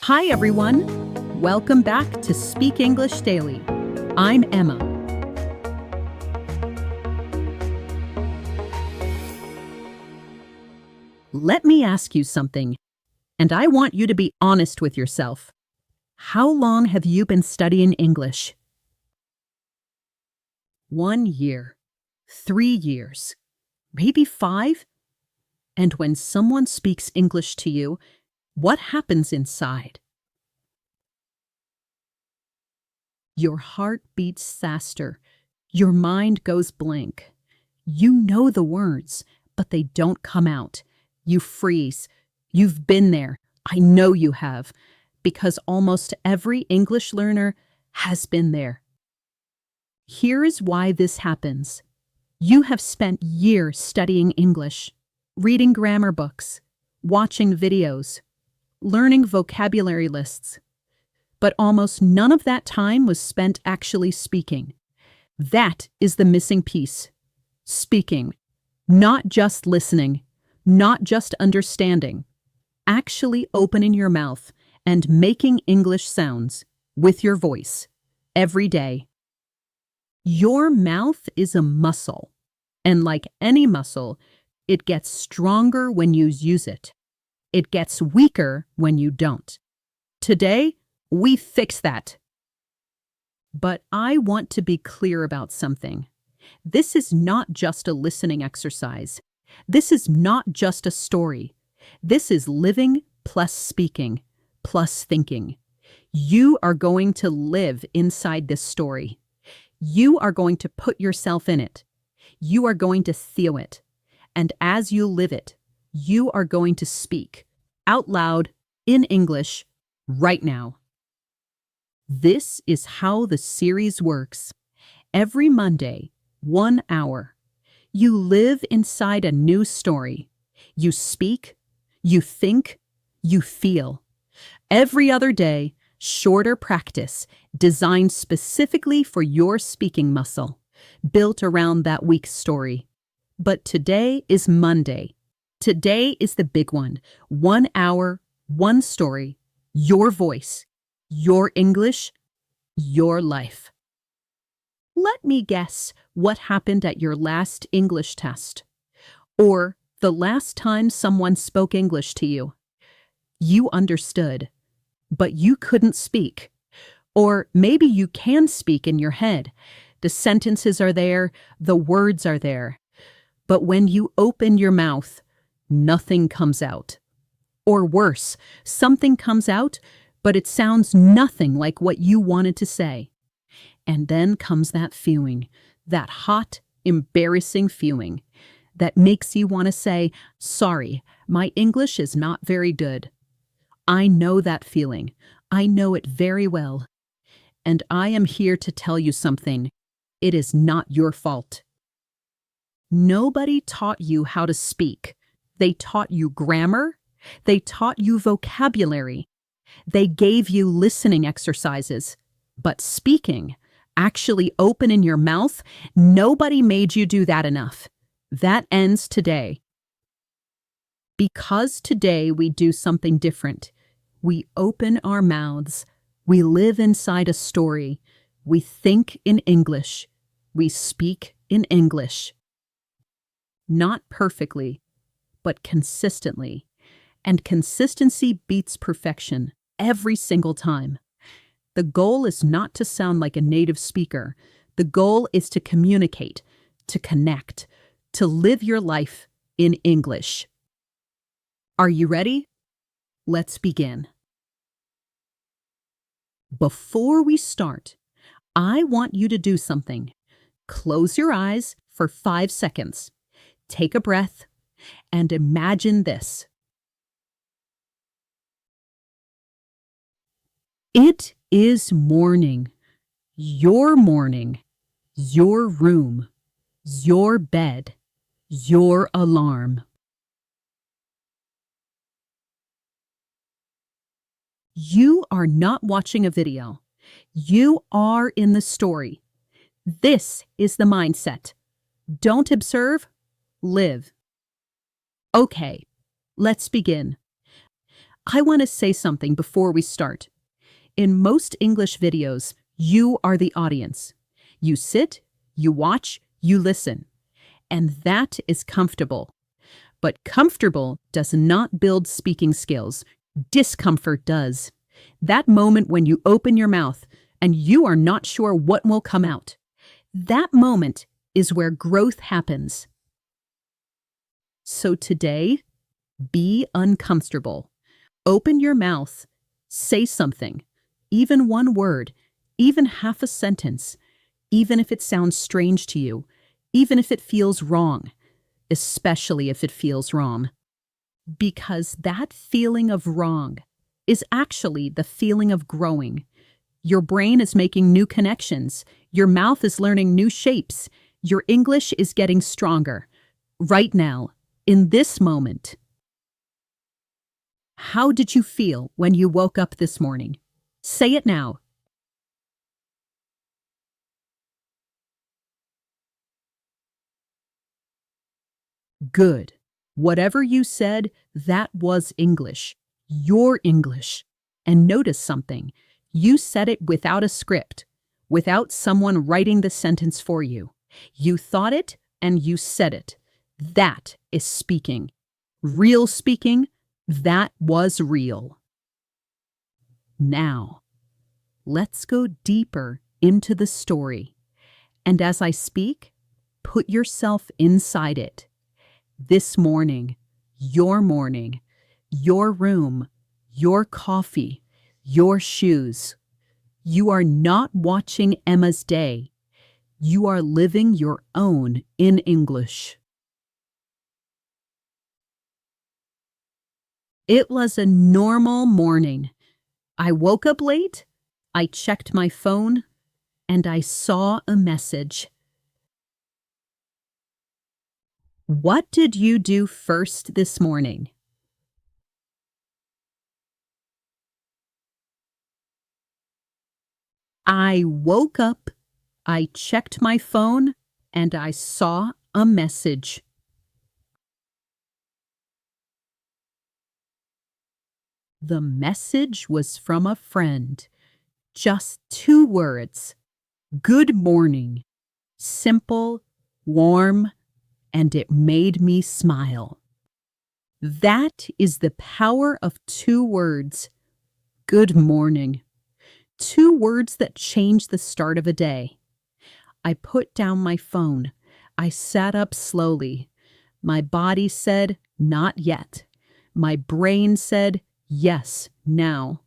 Hi, everyone. Welcome back to Speak English Daily. I'm Emma. Let me ask you something, and I want you to be honest with yourself. How long have you been studying English? 1 year, 3 years, maybe 5? And when someone speaks English to you, what happens inside? Your heart beats faster. Your mind goes blank. You know the words, but they don't come out. You freeze. You've been there. I know you have, because almost every English learner has been there. Here is why this happens. You have spent years studying English, reading grammar books, watching videos, learning vocabulary lists. But almost none of that time was spent actually speaking. That is the missing piece. Speaking. Not just listening, not just understanding. Actually opening your mouth and making English sounds with your voice every day. Your mouth is a muscle, and like any muscle, it gets stronger when you use it. It gets weaker when you don't. Today, we fix that. But I want to be clear about something. This is not just a listening exercise. This is not just a story. This is living plus speaking plus thinking. You are going to live inside this story. You are going to put yourself in it. You are going to feel it. And as you live it, you are going to speak out loud in English right now. This is how the series works. Every Monday, 1 hour. You live inside a new story. You speak, you think, you feel. Every other day, shorter practice designed specifically for your speaking muscle, built around that week's story. But today is Monday. Today is the big one. 1 hour, one story, your voice. Your English, your life. Let me guess what happened at your last English test, or the last time someone spoke English to you. You understood, but you couldn't speak. Or maybe you can speak in your head. The sentences are there, the words are there. But when you open your mouth, nothing comes out. Or worse, something comes out, but it sounds nothing like what you wanted to say. And then comes that feeling, that hot, embarrassing feeling that makes you want to say, "Sorry, my English is not very good." I know that feeling. I know it very well. And I am here to tell you something. It is not your fault. Nobody taught you how to speak. They taught you grammar. They taught you vocabulary. They gave you listening exercises, but speaking, actually opening your mouth, nobody made you do that enough. That ends today. Because today we do something different. We open our mouths. We live inside a story. We think in English. We speak in English. Not perfectly, but consistently. And consistency beats perfection every single time. The goal is not to sound like a native speaker. The goal is to communicate, to connect, to live your life in English. Are you ready? Let's begin. Before we start, I want you to do something. Close your eyes for 5 seconds. Take a breath and imagine this. It is morning. Your morning. Your room. Your bed. Your alarm. You are not watching a video. You are in the story. This is the mindset. Don't observe, live. Okay, let's begin. I want to say something before we start. In most English videos, you are the audience. You sit, you watch, you listen. And that is comfortable. But comfortable does not build speaking skills. Discomfort does. That moment when you open your mouth and you are not sure what will come out. That moment is where growth happens. So today, be uncomfortable. Open your mouth. Say something. Even one word. Even half a sentence. Even if it sounds strange to you. Even if it feels wrong. Especially if it feels wrong. Because that feeling of wrong is actually the feeling of growing. Your brain is making new connections. Your mouth is learning new shapes. Your English is getting stronger. Right now, in this moment. How did you feel when you woke up this morning? Say it now. Good. Whatever you said, that was English. Your English. And notice something. You said it without a script, without someone writing the sentence for you. You thought it and you said it. That is speaking. Real speaking, that was real. Now, let's go deeper into the story. And as I speak, put yourself inside it. This morning, your room, your coffee, your shoes. You are not watching Emma's day. You are living your own in English. It was a normal morning. I woke up late, I checked my phone, and I saw a message. What did you do first this morning? I woke up, I checked my phone, and I saw a message. The message was from a friend. Just 2 words. Good morning. Simple, warm, and it made me smile. That is the power of 2 words. Good morning. 2 words that change the start of a day. I put down my phone. I sat up slowly. My body said, not yet. My brain said, yes, now.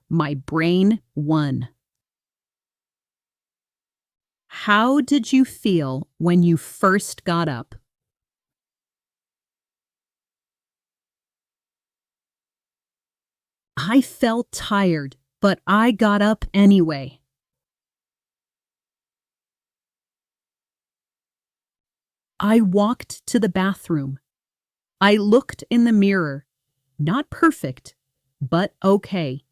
My brain won. How did you feel when you first got up? I felt tired, but I got up anyway. I walked to the bathroom. I looked in the mirror. Not perfect, but okay.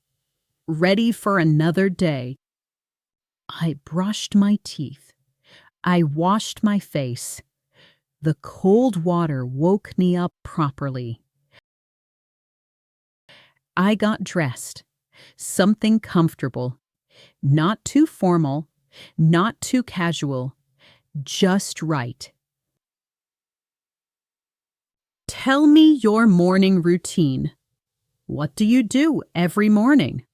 Ready for another day. I brushed my teeth. I washed my face. The cold water woke me up properly. I got dressed. Something comfortable. Not too formal, not too casual. Just right. Tell me your morning routine. What do you do every morning?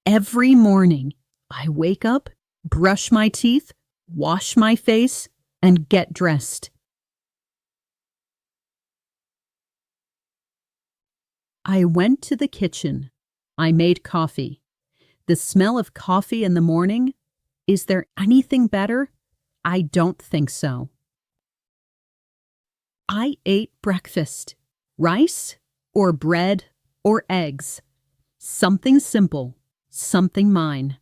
Every morning, I wake up, brush my teeth, wash my face, and get dressed. I went to the kitchen. I made coffee. The smell of coffee in the morning? Is there anything better? I don't think so. I ate breakfast. Rice or bread or eggs. Something simple, something mine.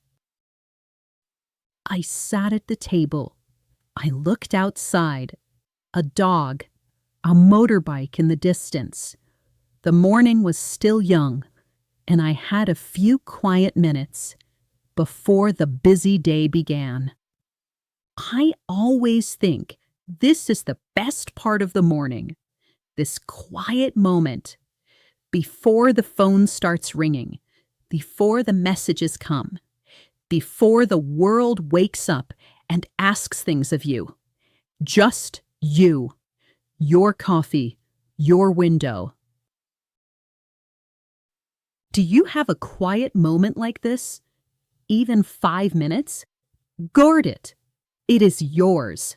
I sat at the table. I looked outside. A dog, a motorbike in the distance. The morning was still young, and I had a few quiet minutes before the busy day began. I always think This is the best part of the morning, this quiet moment before the phone starts ringing, before the messages come, before the world wakes up and asks things of you. Just you, your coffee, your window. Do you have a quiet moment like this? Even 5 minutes? Guard it. It is yours.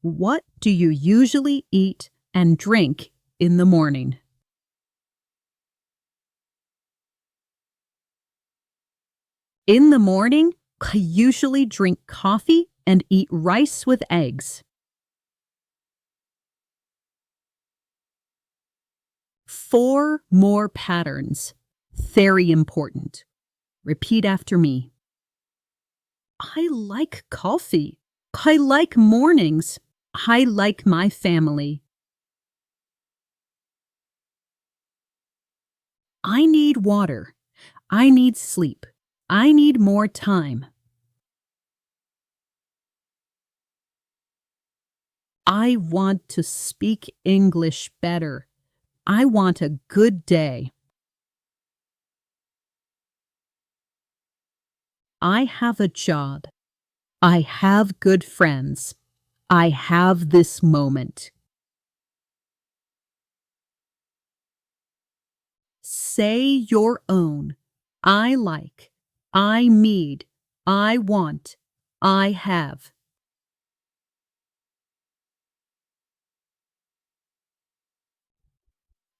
What do you usually eat and drink in the morning? In the morning, I usually drink coffee and eat rice with eggs. 4 more patterns. Very important. Repeat after me. I like coffee. I like mornings. I like my family. I need water. I need sleep. I need more time. I want to speak English better. I want a good day. I have a job. I have good friends. I have this moment. Say your own. I like. I need. I want. I have.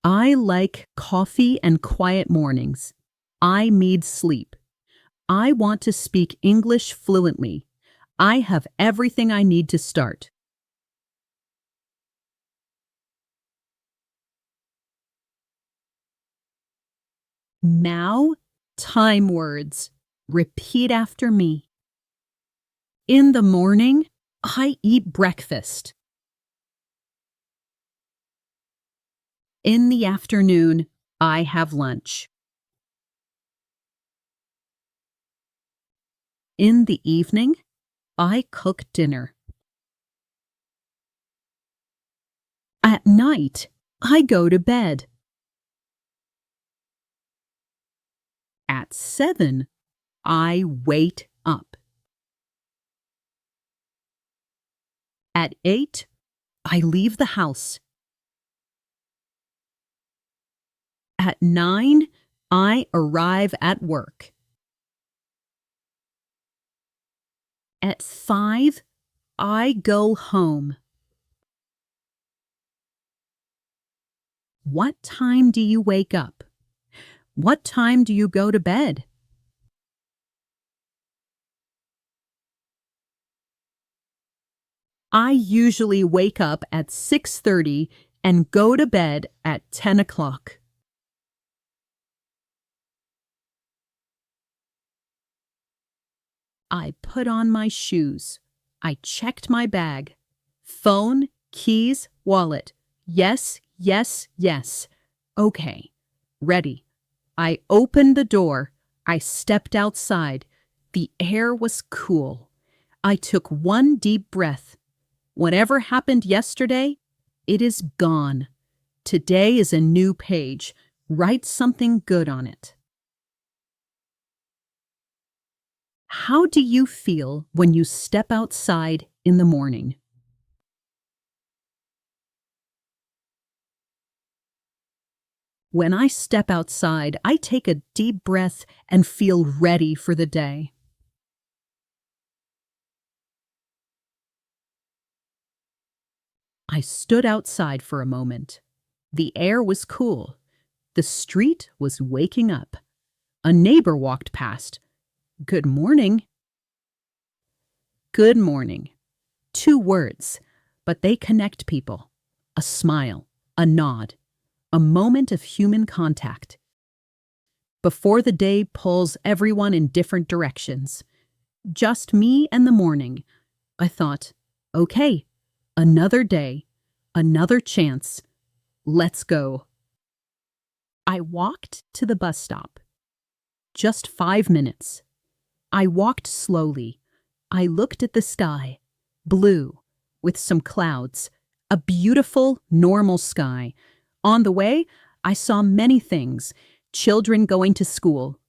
I like coffee and quiet mornings. I need sleep. I want to speak English fluently. I have everything I need to start. Now, time words. Repeat after me. In the morning, I eat breakfast. In the afternoon, I have lunch. In the evening, I cook dinner. At night, I go to bed. At 7, I wait up. At 8, I leave the house. At 9, I arrive at work. At 5, I go home. What time do you wake up? What time do you go to bed? I usually wake up at 6:30 and go to bed at 10 o'clock. I put on my shoes. I checked my bag. Phone, keys, wallet. Yes, yes, yes. Okay. Ready. I opened the door. I stepped outside. The air was cool. I took one deep breath. Whatever happened yesterday, it is gone. Today is a new page. Write something good on it. How do you feel when you step outside in the morning? When I step outside, I take a deep breath and feel ready for the day. I stood outside for a moment. The air was cool. The street was waking up. A neighbor walked past. Good morning. Good morning. 2 words, but they connect people. A smile, a nod, a moment of human contact. Before the day pulls everyone in different directions. Just me and the morning. I thought, okay, another day, another chance. Let's go. I walked to the bus stop. Just 5 minutes. I walked slowly. I looked at the sky. Blue. with some clouds, a beautiful, normal sky. On the way, I saw many things: children going to school,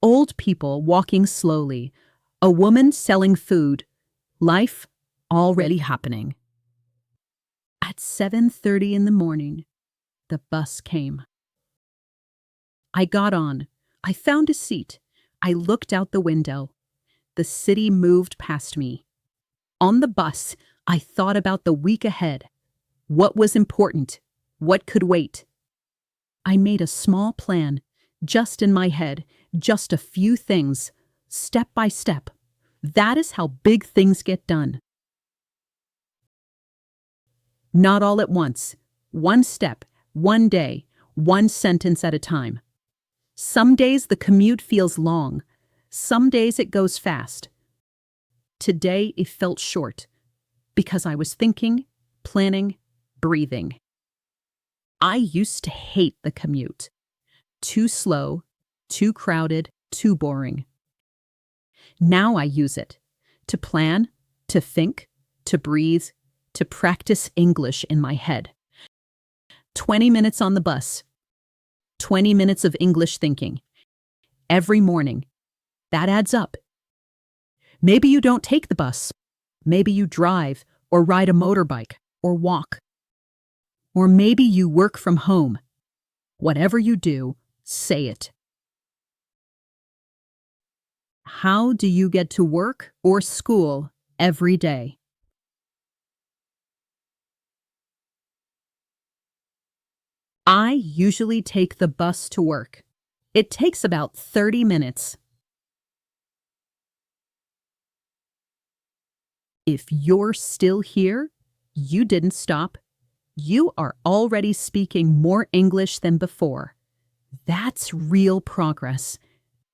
old people walking slowly, a woman selling food, life already happening. At 7:30 in the morning, the bus came. I got on. I found a seat. I looked out the window. The city moved past me. On the bus, I thought about the week ahead. What was important? What could wait? I made a small plan, just in my head, just a few things, step by step. That is how big things get done. Not all at once. One step, one day, one sentence at a time. Some days the commute feels long. Some days it goes fast. Today it felt short because I was thinking, planning, breathing. I used to hate the commute. Too slow, too crowded, too boring. Now I use it to plan, to think, to breathe, to practice English in my head. 20 minutes on the bus. 20 minutes of English thinking. Every morning. That adds up. Maybe you don't take the bus. Maybe you drive or ride a motorbike or walk. Or maybe you work from home. Whatever you do, say it. How do you get to work or school every day? I usually take the bus to work. It takes about 30 minutes. If you're still here, you didn't stop. You are already speaking more English than before. That's real progress.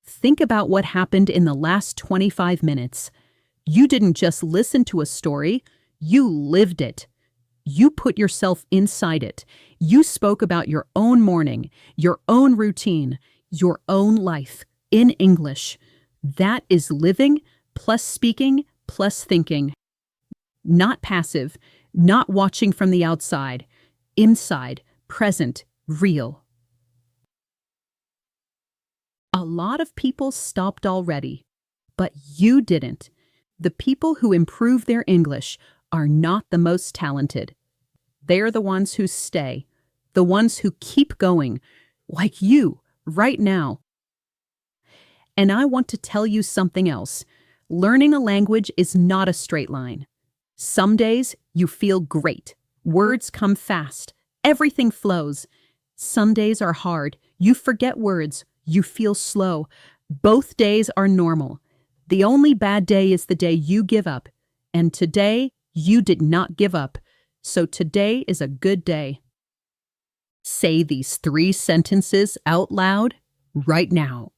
Think about what happened in the last 25 minutes. You didn't just listen to a story, you lived it. You put yourself inside it. You spoke about your own morning, your own routine, your own life in English. That is living plus speaking plus thinking. Not passive, not watching from the outside. Inside, present, real. A lot of people stopped already, but you didn't. The people who improve their English are not the most talented. They're the ones who stay, the ones who keep going, like you, right now. And I want to tell you something else. Learning a language is not a straight line. Some days you feel great. Words come fast. Everything flows. Some days are hard. You forget words. You feel slow. Both days are normal. The only bad day is the day you give up. And today, you did not give up. So today is a good day. Say these 3 sentences out loud right now.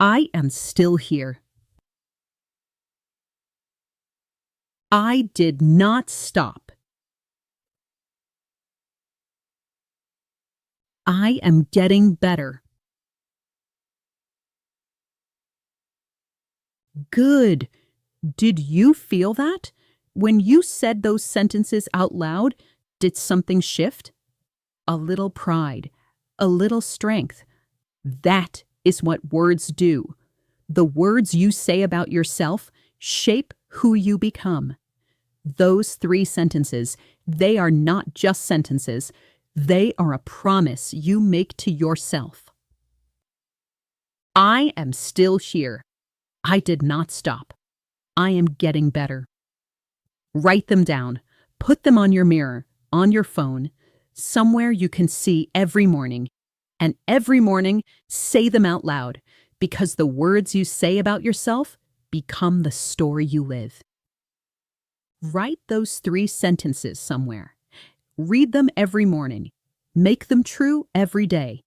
I am still here. I did not stop. I am getting better. Good. Did you feel that? When you said those sentences out loud, did something shift? A little pride, a little strength. That is what words do. The words you say about yourself shape who you become. Those 3 sentences, they are not just sentences. They are a promise you make to yourself. I am still here. I did not stop. I am getting better. Write them down. Put them on your mirror, on your phone, somewhere you can see every morning. And every morning, say them out loud, because the words you say about yourself become the story you live. Write those 3 sentences somewhere. Read them every morning. Make them true every day.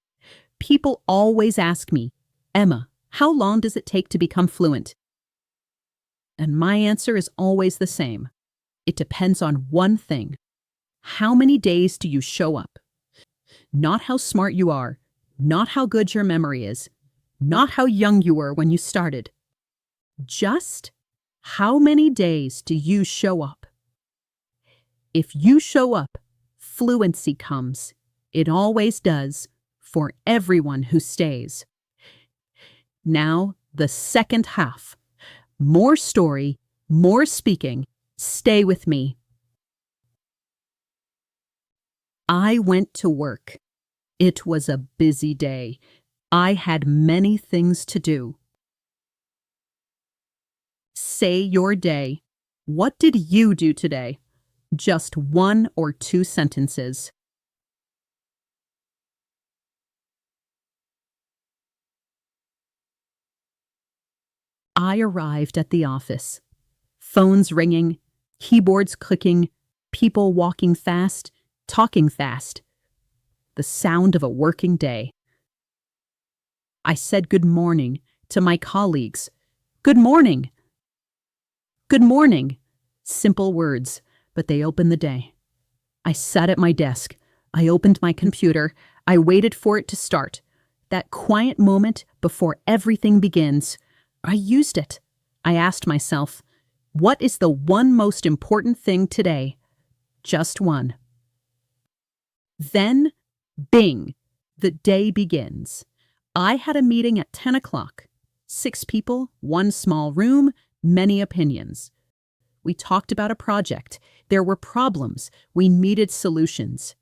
People always ask me, Emma, how long does it take to become fluent? And my answer is always the same. It depends on one thing. How many days do you show up? Not how smart you are, not how good your memory is, not how young you were when you started. Just how many days do you show up? If you show up, fluency comes. It always does, for everyone who stays. Now, the second half. More story, more speaking. Stay with me. I went to work. It was a busy day. I had many things to do. Say your day. What did you do today? Just 1 or 2 sentences. I arrived at the office. Phones ringing, keyboards clicking, people walking fast, talking fast. The sound of a working day. I said good morning to my colleagues. Good morning. Good morning. Simple words, but they opened the day. I sat at my desk. I opened my computer. I waited for it to start. That quiet moment before everything begins. I used it. I asked myself, what is the one most important thing today? Just one. Then, bing, the day begins. I had a meeting at 10 o'clock. 6 people, 1 small room, many opinions. We talked about a project. There were problems. We needed solutions.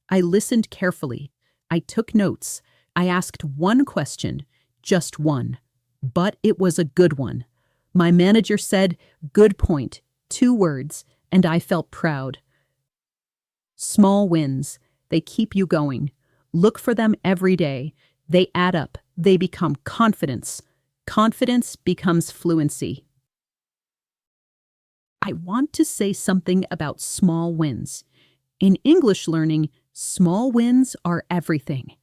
I listened carefully. I took notes. I asked one question, just one. But it was a good one. My manager said, good point, 2 words, and I felt proud. Small wins, they keep you going. Look for them every day. They add up. They become confidence. Confidence becomes fluency. I want to say something about small wins. In English learning, small wins are everything.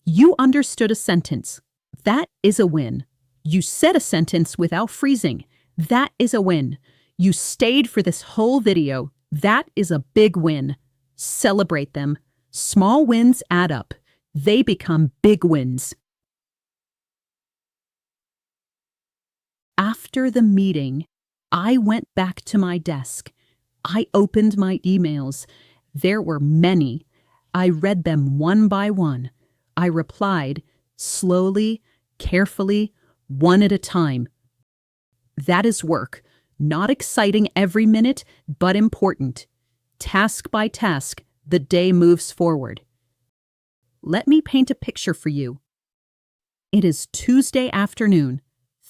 You understood a sentence. That is a win. You said a sentence without freezing. That is a win. You stayed for this whole video. That is a big win. Celebrate them. Small wins add up. They become big wins. After the meeting, I went back to my desk. I opened my emails. There were many. I read them one by one. I replied, slowly, carefully, one at a time. That is work, not exciting every minute, but important. Task by task, the day moves forward. Let me paint a picture for you. It is Tuesday afternoon,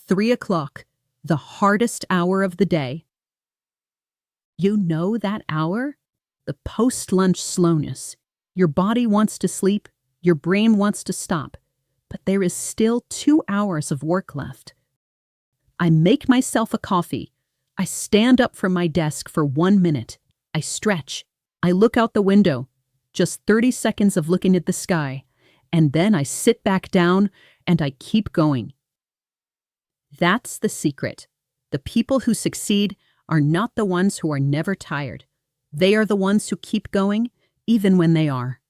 3 o'clock, the hardest hour of the day. You know that hour? The post-lunch slowness. Your body wants to sleep, your brain wants to stop, but there is still 2 hours of work left. I make myself a coffee. I stand up from my desk for 1 minute. I stretch. I look out the window. Just 30 seconds of looking at the sky. And then I sit back down and I keep going. That's the secret. The people who succeed are not the ones who are never tired. They are the ones who keep going, even when they are.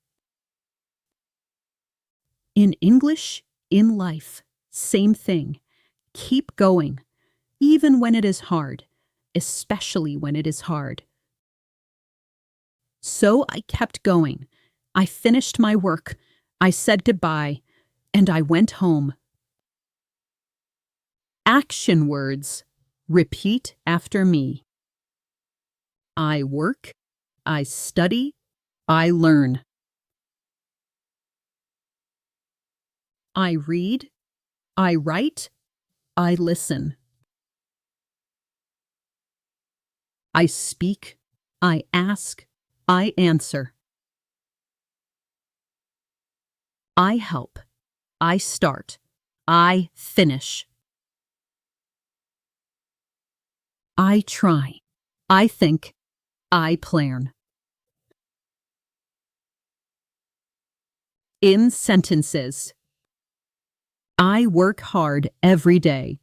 In English, in life, same thing. Keep going, even when it is hard, especially when it is hard. So I kept going. I finished my work. I said goodbye, and I went home. Action words. Repeat after me. I work. I study. I learn. I read. I write. I listen. I speak. I ask. I answer. I help. I start. I finish. I try. I think. I plan. In sentences. I work hard every day.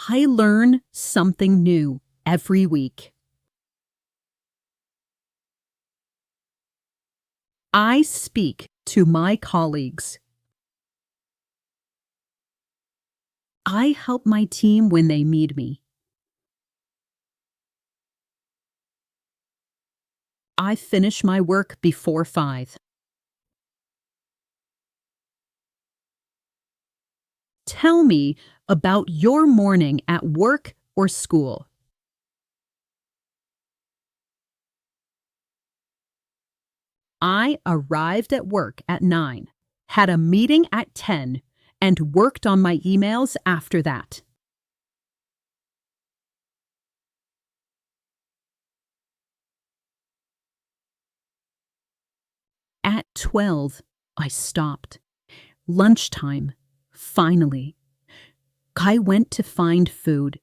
I learn something new every week. I speak to my colleagues. I help my team when they need me. I finish my work before 5. Tell me about your morning at work or school. I arrived at work at 9, had a meeting at 10, and worked on my emails after that. At 12, I stopped. Lunchtime, finally. I went to find food.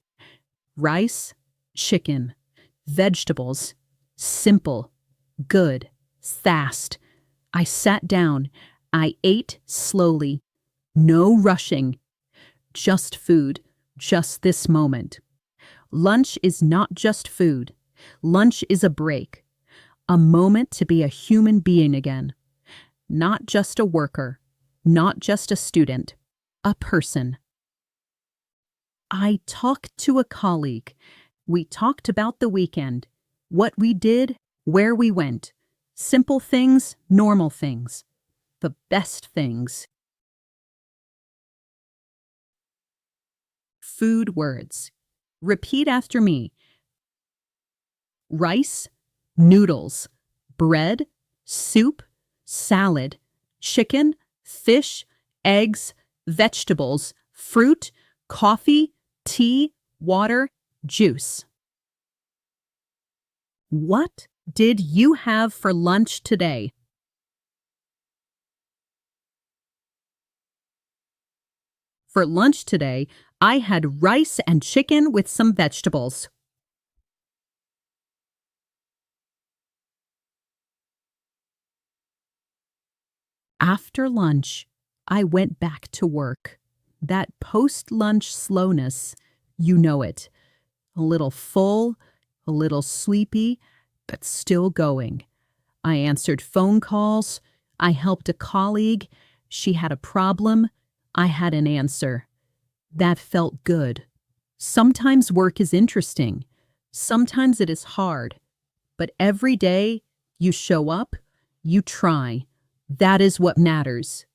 Rice, chicken, vegetables, simple, good, fast. I sat down. I ate slowly. No rushing. Just food. Just this moment. Lunch is not just food. Lunch is a break. A moment to be a human being again. Not just a worker. Not just a student. A person. I talked to a colleague. We talked about the weekend. What we did, where we went. Simple things, normal things. The best things. Food words. Repeat after me. Rice, noodles, bread, soup, salad, chicken, fish, eggs, vegetables, fruit, coffee, tea, water, juice. What did you have for lunch today? For lunch today, I had rice and chicken with some vegetables. After lunch, I went back to work. That post-lunch slowness, you know it. A little full, a little sleepy, but still going. I answered phone calls. I helped a colleague. She had a problem. I had an answer. That felt good. Sometimes work is interesting. Sometimes it is hard. But every day, you show up, you try. That is what matters.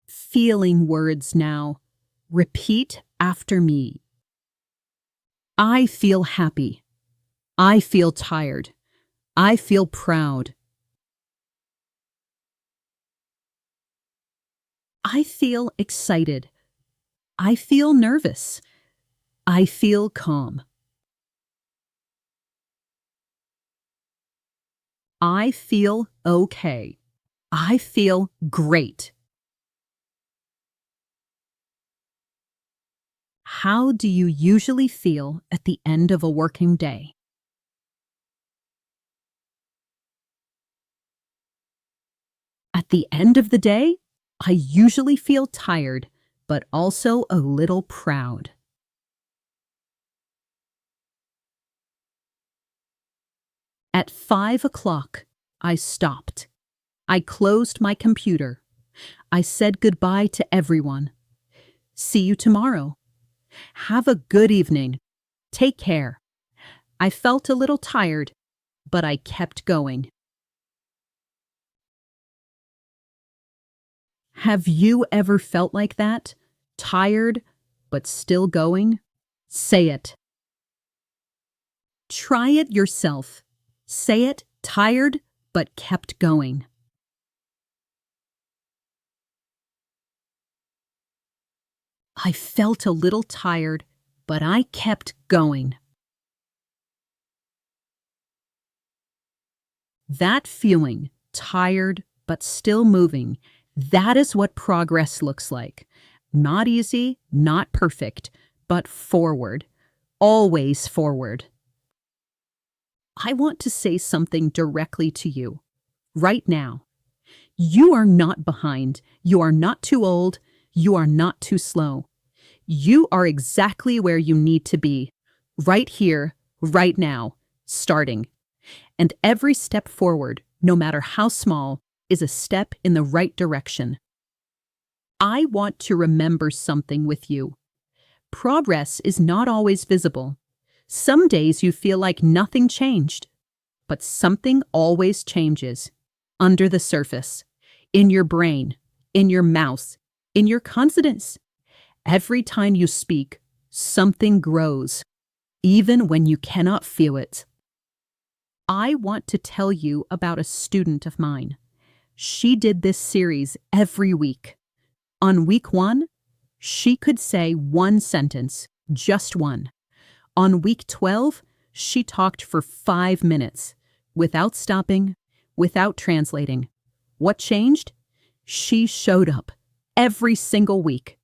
Feeling words now. Repeat after me. I feel happy. I feel tired. I feel proud. I feel excited. I feel nervous. I feel calm. I feel okay. I feel great. How do you usually feel at the end of a working day? At the end of the day, I usually feel tired, but also a little proud. At 5 o'clock, I stopped. I closed my computer. I said goodbye to everyone. See you tomorrow. Have a good evening. Take care. I felt a little tired, but I kept going. Have you ever felt like that? Tired, but still going? Say it. Try it yourself. Say it, tired, but kept going. I felt a little tired, but I kept going. That feeling, tired, but still moving, that is what progress looks like. Not easy, not perfect, but forward. Always forward. I want to say something directly to you, right now. You are not behind. You are not too old. You are not too slow. You are exactly where you need to be, right here, right now, starting. And every step forward, no matter how small, is a step in the right direction. I want to remember something with you. Progress is not always visible. Some days you feel like nothing changed. But something always changes under the surface, in your brain, in your mouth, in your consonants. Every time you speak, something grows, even when you cannot feel it. I want to tell you about a student of mine. She did this series every week. On week 1, she could say one sentence, just one. On week 12, she talked for 5 minutes, without stopping, without translating. What changed? She showed up every single week,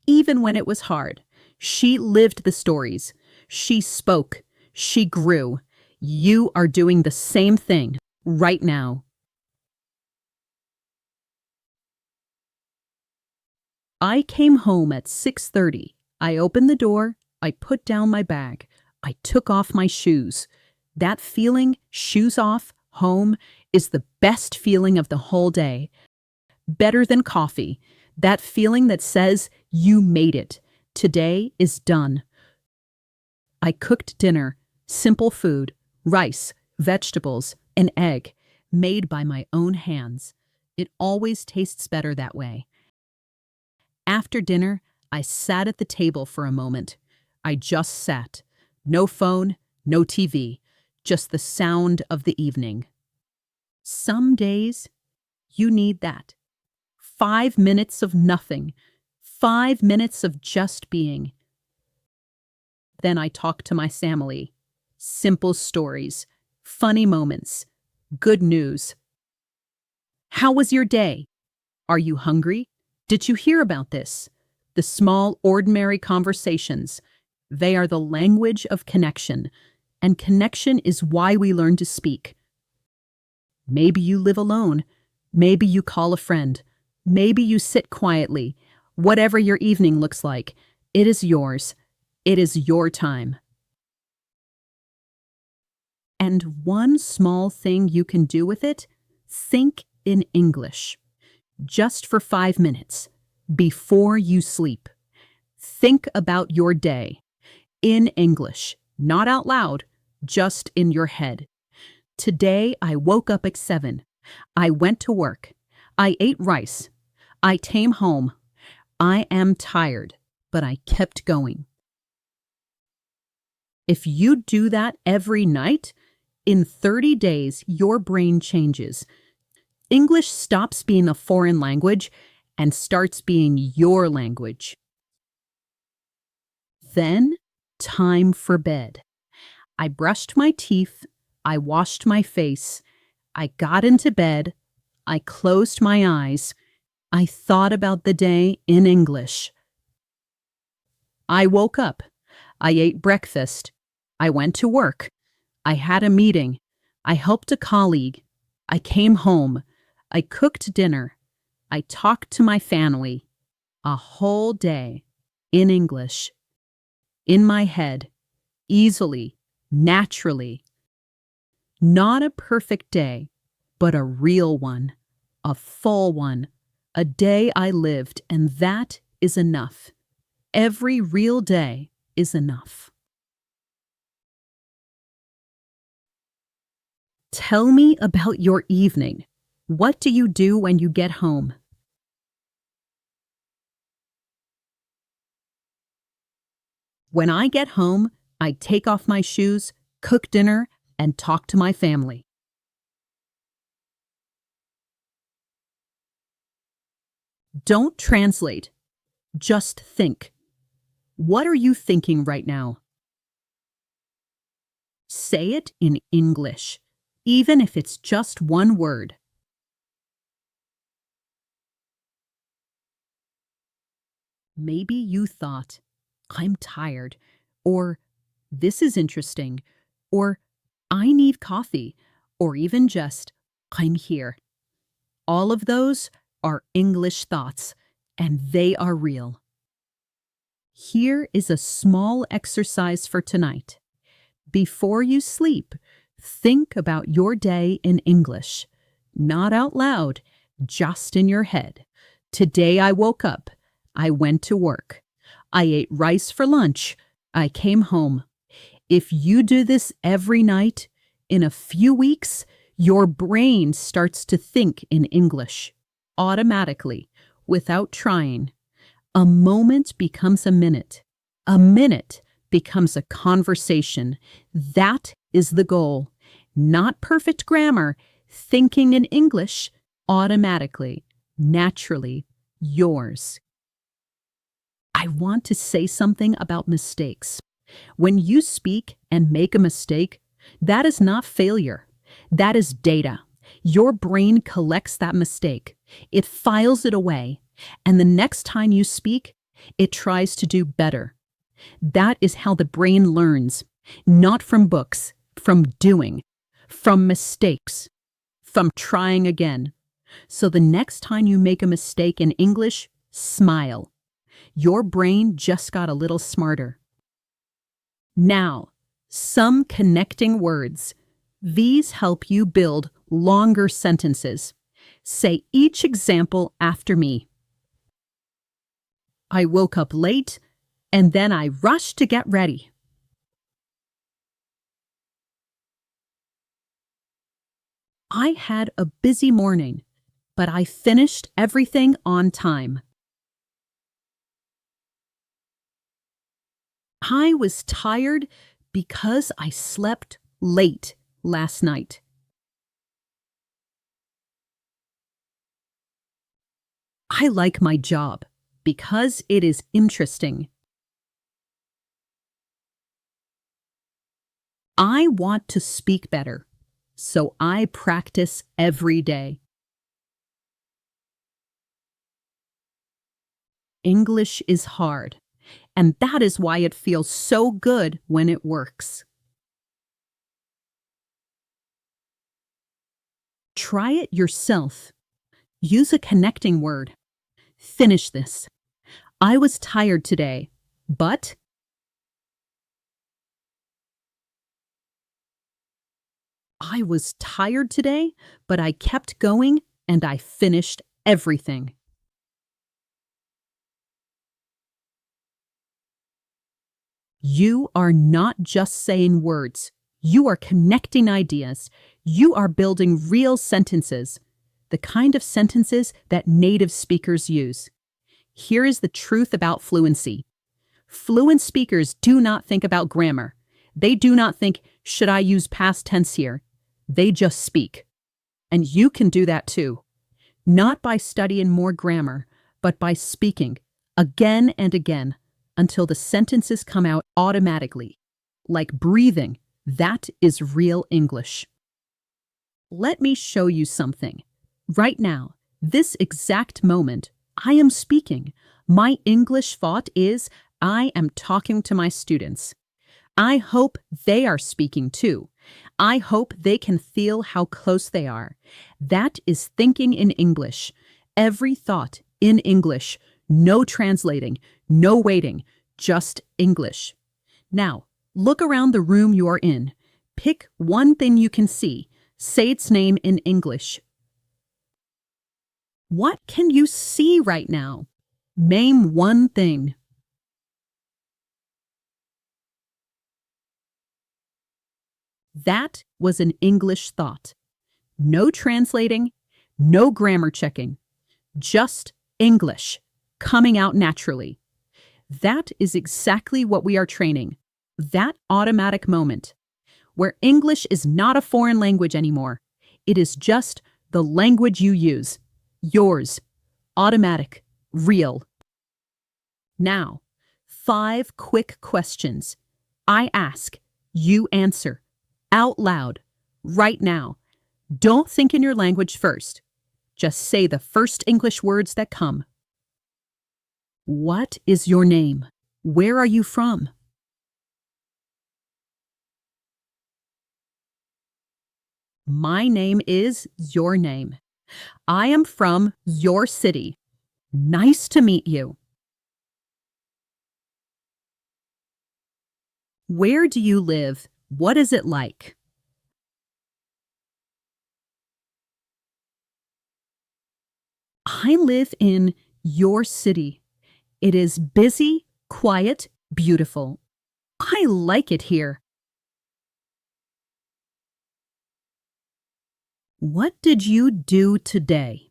even when it was hard. She lived the stories. She spoke. She grew. You are doing the same thing right now. I came home at 6:30. I opened the door. I put down my bag. I took off my shoes. That feeling, shoes off, home, is the best feeling of the whole day. Better than coffee. That feeling that says, you made it. Today is done. I cooked dinner, simple food, rice, vegetables, an egg, made by my own hands. It always tastes better that way. After dinner, I sat at the table for a moment. I just sat. No phone, no TV, just the sound of the evening. Some days, you need that. 5 minutes of nothing. 5 minutes of just being. Then I talk to my family. Simple stories, funny moments, good news. How was your day? Are you hungry? Did you hear about this? The small, ordinary conversations. They are the language of connection, and connection is why we learn to speak. Maybe you live alone. Maybe you call a friend. Maybe you sit quietly. Whatever your evening looks like, it is yours. It is your time. And one small thing you can do with it, think in English. Just for 5 minutes, before you sleep. Think about your day. In English, not out loud, just in your head. Today I woke up at 7. I went to work. I ate rice. I came home. I am tired, but I kept going. If you do that every night, in 30 days, your brain changes. English stops being a foreign language and starts being your language. Then, time for bed. I brushed my teeth. I washed my face. I got into bed. I closed my eyes. I thought about the day in English. I woke up. I ate breakfast. I went to work. I had a meeting. I helped a colleague. I came home. I cooked dinner. I talked to my family. A whole day in English. In my head. Easily. Naturally. Not a perfect day, but a real one. A full one. A day I lived, and that is enough. Every real day is enough. Tell me about your evening. What do you do when you get home? When I get home, I take off my shoes, cook dinner, and talk to my family. Don't translate. Just think. What are you thinking right now? Say it in English, even if it's just one word. Maybe you thought, I'm tired, or this is interesting, or I need coffee, or even just, I'm here. All of those are English thoughts, and they are real. Here is a small exercise for tonight. Before you sleep, think about your day in English. Not out loud, just in your head. Today I woke up. I went to work. I ate rice for lunch. I came home. If you do this every night, In a few weeks, your brain starts to think in English, automatically, without trying. A moment becomes a minute. A minute becomes a conversation. That is the goal. Not perfect grammar, thinking in English, automatically, naturally, yours. I want to say something about mistakes. When you speak and make a mistake, that is not failure. That is data. Your brain collects that mistake. It files it away. And the next time you speak, it tries to do better. That is how the brain learns. Not from books, from doing, from mistakes, from trying again. So the next time you make a mistake in English, smile. Your brain just got a little smarter. Now, some connecting words. These help you build longer sentences. Say each example after me. I woke up late, and then I rushed to get ready. I had a busy morning, but I finished everything on time. I was tired because I slept late last night. I like my job because it is interesting. I want to speak better, so I practice every day. English is hard, and that is why it feels so good when it works. Try it yourself. Use a connecting word. Finish this. I was tired today, but I was tired today, but I kept going and I finished everything. You are not just saying words. You are connecting ideas. You are building real sentences, the kind of sentences that native speakers use. Here is the truth about fluency. Fluent speakers do not think about grammar. They do not think, should I use past tense here? They just speak. And you can do that too. Not by studying more grammar, but by speaking again and again until the sentences come out automatically. Like breathing, that is real English. Let me show you something. Right now, this exact moment, I am speaking. My English thought is, I am talking to my students. I hope they are speaking too. I hope they can feel how close they are. That is thinking in English. Every thought in English. No translating, no waiting, just English. Now, look around the room you are in. Pick one thing you can see. Say its name in English. What can you see right now? Name one thing. That was an English thought. No translating, no grammar checking. Just English, coming out naturally. That is exactly what we are training. That automatic moment, where English is not a foreign language anymore. It is just the language you use. Yours. Automatic. Real. Now, 5 quick questions. I ask, you answer. Out loud. Right now. Don't think in your language first. Just say the first English words that come. What is your name? Where are you from? My name is your name. I am from your city. Nice to meet you. Where do you live? What is it like? I live in your city. It is busy, quiet, beautiful. I like it here. What did you do today?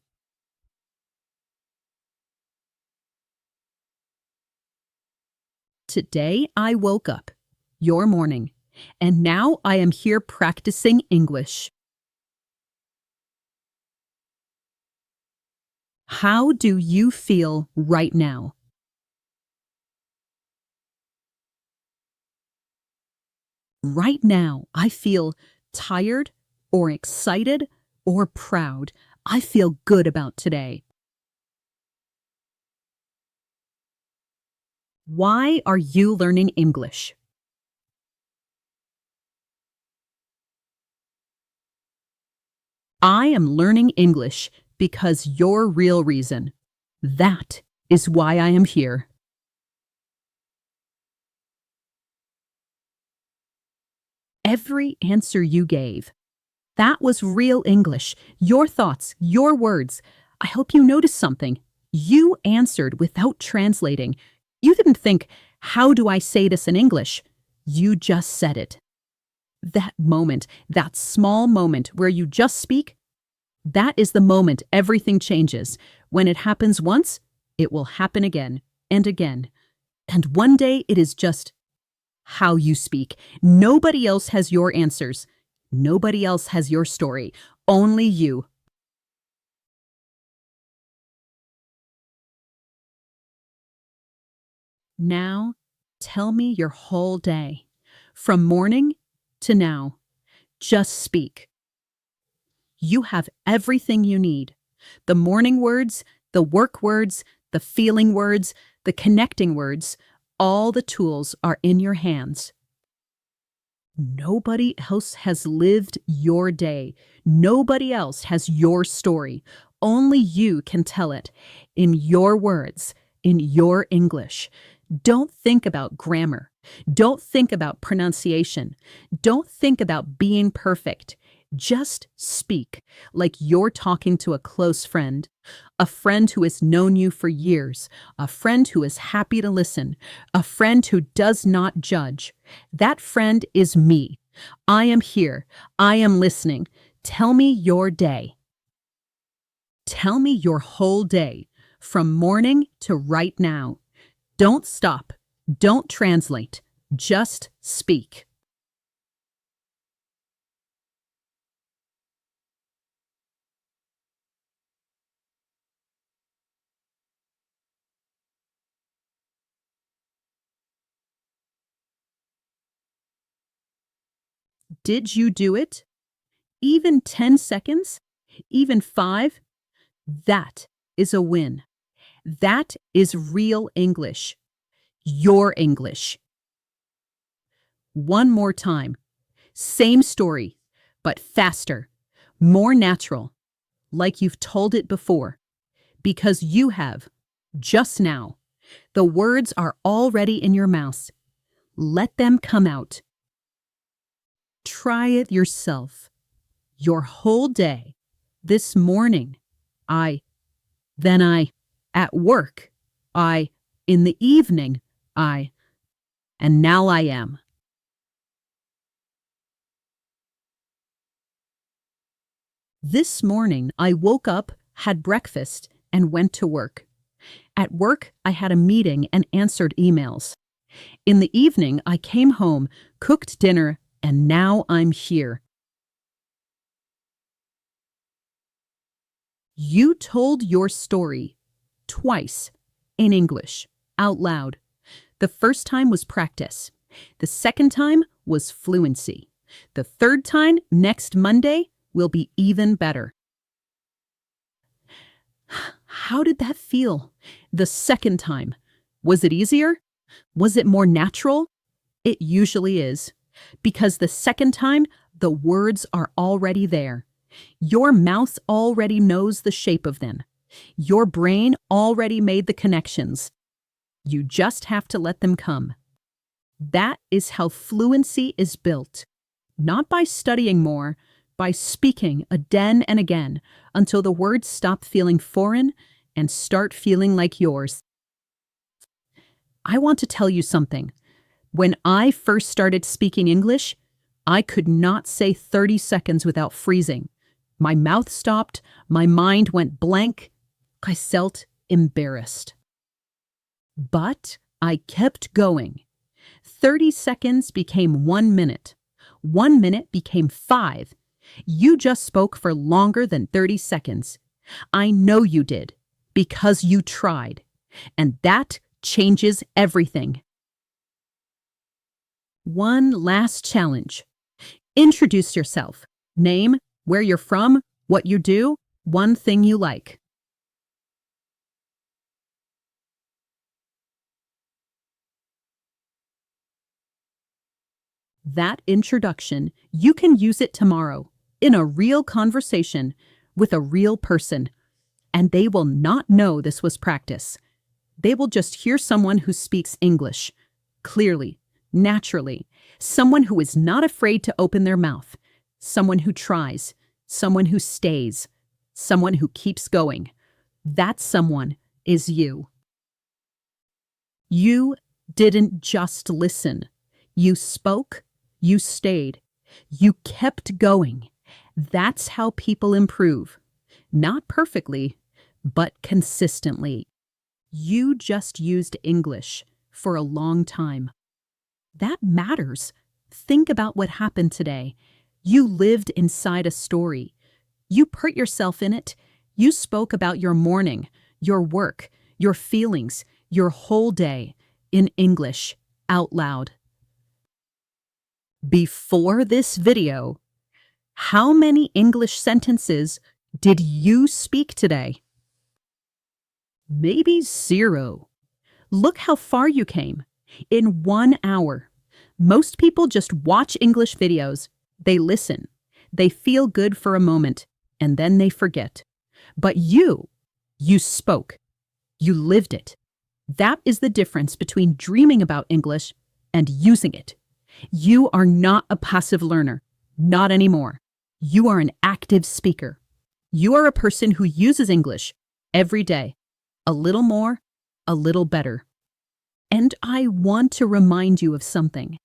Today I woke up. Your morning. And now I am here practicing English. How do you feel right now? Right now, I feel tired or excited or proud. I feel good about today. Why are you learning English? I am learning English because your real reason. That is why I am here. Every answer you gave. That was real English. Your thoughts, your words. I hope you noticed something. You answered without translating. You didn't think, how do I say this in English? You just said it. That moment, that small moment where you just speak, that is the moment everything changes. When it happens once, it will happen again and again. And one day it is just how you speak. Nobody else has your answers. Nobody else has your story. Only you. Now, tell me your whole day. From morning to now. Just speak. You have everything you need. The morning words, the work words, the feeling words, the connecting words. All the tools are in your hands. Nobody else has lived your day. Nobody else has your story. Only you can tell it in your words, in your English. Don't think about grammar. Don't think about pronunciation. Don't think about being perfect. Just speak like you're talking to a close friend, a friend who has known you for years, a friend who is happy to listen, a friend who does not judge. That friend is me. I am here. I am listening. Tell me your day. Tell me your whole day, from morning to right now. Don't stop. Don't translate. Just speak. Did you do it? Even 10 seconds? Even 5? That is a win. That is real English. Your English. One more time. Same story, but faster, more natural, like you've told it before. Because you have, just now. The words are already in your mouth. Let them come out. Try it yourself. Your whole day. This morning. Then at work. In the evening. And now I am. This morning I woke up, had breakfast, and went to work. At work, I had a meeting and answered emails. In the evening, I came home, cooked dinner, and now I'm here. You told your story twice in English, out loud. The first time was practice. The second time was fluency. The third time, next Monday, will be even better. How did that feel? The second time. Was it easier? Was it more natural? It usually is. Because the second time, the words are already there. Your mouth already knows the shape of them. Your brain already made the connections. You just have to let them come. That is how fluency is built. Not by studying more, by speaking again and again until the words stop feeling foreign and start feeling like yours. I want to tell you something. When I first started speaking English, I could not say 30 seconds without freezing. My mouth stopped. My mind went blank. I felt embarrassed. But I kept going. 30 seconds became 1 minute. 1 minute became 5. You just spoke for longer than 30 seconds. I know you did, because you tried. And that changes everything. One last challenge. Introduce yourself. Name, where you're from, what you do, one thing you like. That introduction, you can use it tomorrow in a real conversation with a real person. And they will not know this was practice. They will just hear someone who speaks English clearly, naturally, someone who is not afraid to open their mouth, someone who tries, someone who stays, someone who keeps going. That someone is you. You didn't just listen. You spoke, you stayed, you kept going. That's how people improve. Not perfectly, but consistently. You just used English for a long time. That matters. Think about what happened today. You lived inside a story. You put yourself in it. You spoke about your morning, your work, your feelings, your whole day in English, out loud. Before this video, how many English sentences did you speak today? Maybe 0. Look how far you came. In 1 hour. Most people just watch English videos. They listen. They feel good for a moment, and then they forget. But you spoke. You lived it. That is the difference between dreaming about English and using it. You are not a passive learner. Not anymore. You are an active speaker. You are a person who uses English every day. A little more, a little better. And I want to remind you of something.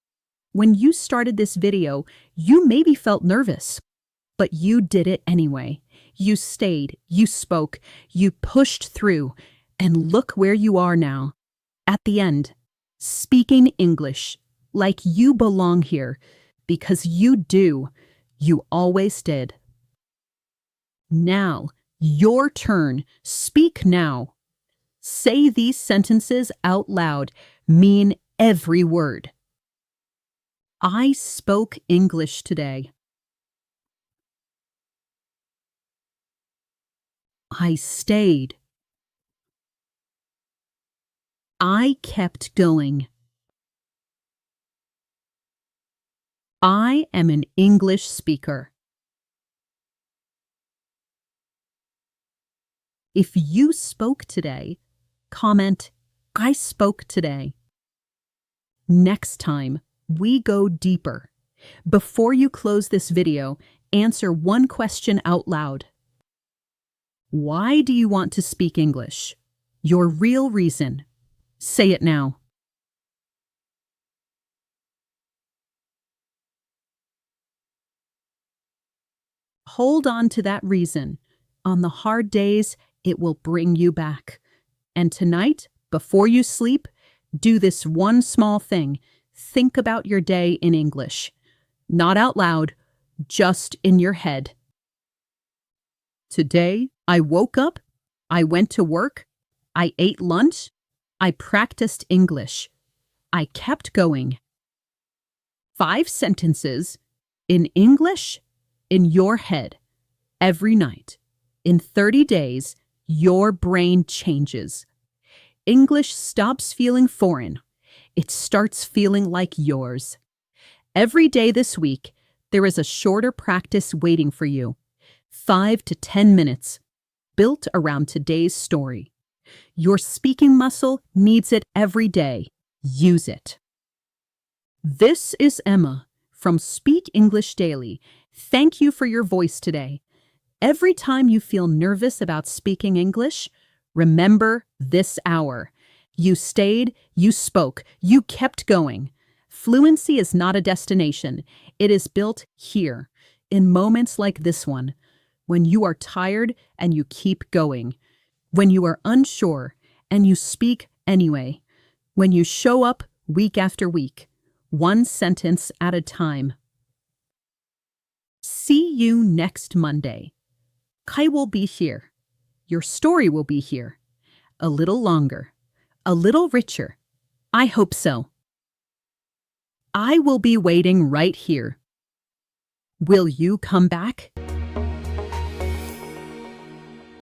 When you started this video, you maybe felt nervous, but you did it anyway. You stayed, you spoke, you pushed through, and look where you are now. At the end, speaking English like you belong here, because you do. You always did. Now, your turn. Speak now. Say these sentences out loud. Mean every word. I spoke English today. I stayed. I kept going. I am an English speaker. If you spoke today, comment, I spoke today. Next time, we go deeper. Before you close this video, answer one question out loud. Why do you want to speak English? Your real reason. Say it now. Hold on to that reason. On the hard days, it will bring you back. And tonight, before you sleep, do this one small thing. Think about your day in English. Not out loud, just in your head. Today, I woke up, I went to work, I ate lunch, I practiced English. I kept going. 5 sentences in English in your head every night. In 30 days, your brain changes. English stops feeling foreign. It starts feeling like yours. Every day this week, there is a shorter practice waiting for you. 5 to 10 minutes, built around today's story. Your speaking muscle needs it every day. Use it. This is Emma from Speak English Daily. Thank you for your voice today. Every time you feel nervous about speaking English, remember this hour. You stayed, you spoke, you kept going. Fluency is not a destination. It is built here, in moments like this one. when you are tired and you keep going, when you are unsure and you speak anyway, when you show up week after week, one sentence at a time. See you next Monday. Kai will be here. Your story will be here. A little longer. A little richer. I hope so. I will be waiting right here. Will you come back?